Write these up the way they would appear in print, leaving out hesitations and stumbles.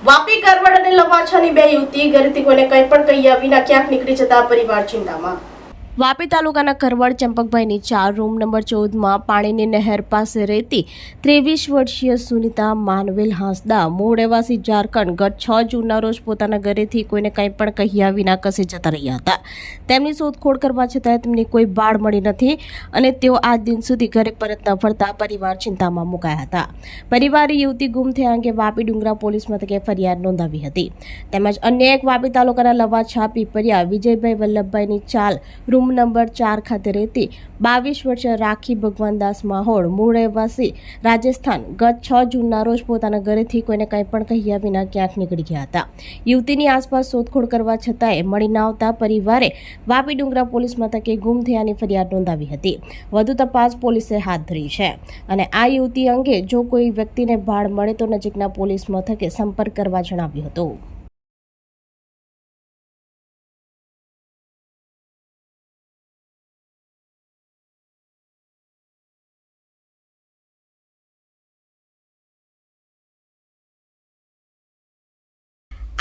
વાપી કરવડ અને લવાછાની બે યુવતી ઘરેથી કોઈને કંઈ પણ કહ્યા વિના ક્યાંક નીકળી જતા પરિવાર ચિંતામાં। વાપી તાલુકાના કરવડ ચંપકભાઈની 4 રૂમ નંબર 14માં પાણીની નહેર પાસે રહેતી 23 વર્ષીય સુનિતા માનવેલ હાંસદા મૂળ રહેવાસી ઝારખંડ ગત 6 જૂનના રોજ પોતાના ઘરેથી કોઈને કંઈ પણ કહ્યા વિના કસે જતા રહ્યા હતા। તેમની શોધખોળ કરવા છતાં તેમની કોઈ બાળ મળી નથી અને તેઓ આજ દિન સુધી ઘરે પરત ન ફરતા પરિવાર ચિંતામાં મુકાયા હતા। પરિવારે યુવતી ગુમ થયા અંગે વાપી ડુંગરા પોલીસ મથકે ફરિયાદ નોંધાવી હતી। તેમજ અન્ય એક વાપી તાલુકાના લવાછા પીપરિયા વિજયભાઈ વલ્લભભાઈની ચાલ રૂમ નંબર 4 ખાતે રહેતી 22 વર્ષીય રાખી ભગવાનદાસ માહોડ મૂળ રહેવાસી રાજસ્થાન ગત 6 જૂનના રોજ પોતાના ઘરેથી કોઈને કંઈ પણ કહ્યા વિના ક્યાંક નીકળી ગયા હતા। યુવતીની આસપાસ શોધખોળ કરવા છતાંય મળી ન આવતા પરિવારે વાપી ડુંગરા પોલીસ મથકે ગુમ થયાની ફરિયાદ નોંધાવી હતી। વધુ તપાસ પોલીસે હાથ ધરી છે અને આ યુવતી અંગે જો કોઈ વ્યક્તિને ભાળ મળે તો નજીકના પોલીસ મથકે સંપર્ક કરવા જણાવ્યું હતું।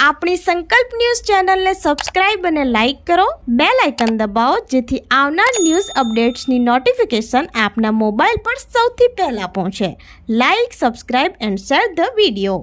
આપણી સંકલ્પ ન્યૂઝ ચેનલને સબસ્ક્રાઇબ અને લાઇક કરો, બેલ આઇકન દબાવો જેથી આવનાર ન્યૂઝ અપડેટ્સની નોટિફિકેશન આપના મોબાઈલ પર સૌથી પહેલા પહોંચે। Like, subscribe and share the video.